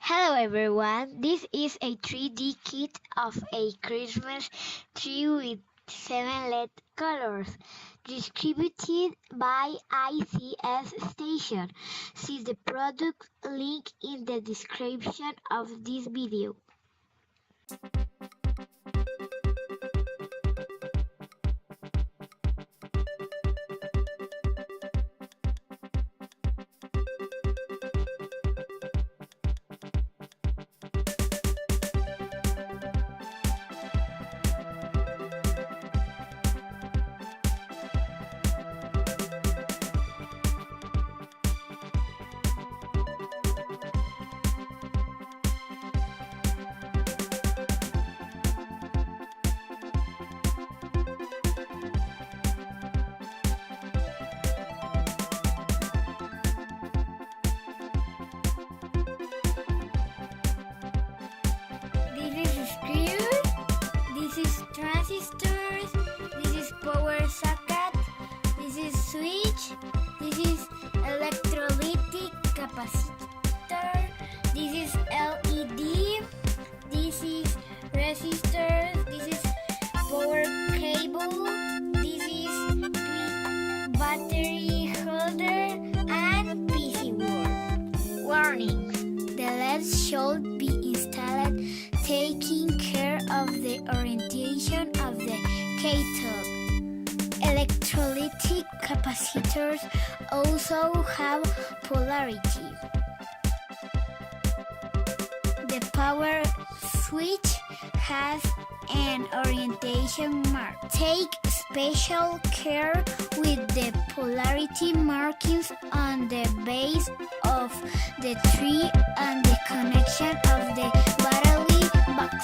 Hello everyone, this is a 3D kit of a Christmas tree with 7 LED colors, distributed by ICStation. See the product link in the description of this video. This is screws, this is transistors, this is power socket, this is switch, this is electrolytic capacitor, this is LED, this is resistors, this is power cable, this is battery holder, and PC board. Warning: the LEDs should be installed taking care of the orientation of the cathode. Electrolytic capacitors also have polarity. The power switch has an orientation mark. Take special care with the polarity markings on the base of the tree and the connection of the battery box.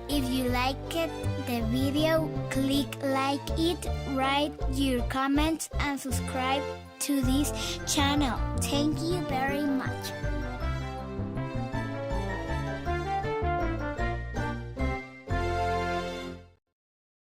If you liked the video, click like it, write your comments and subscribe to this channel. Thank you very much.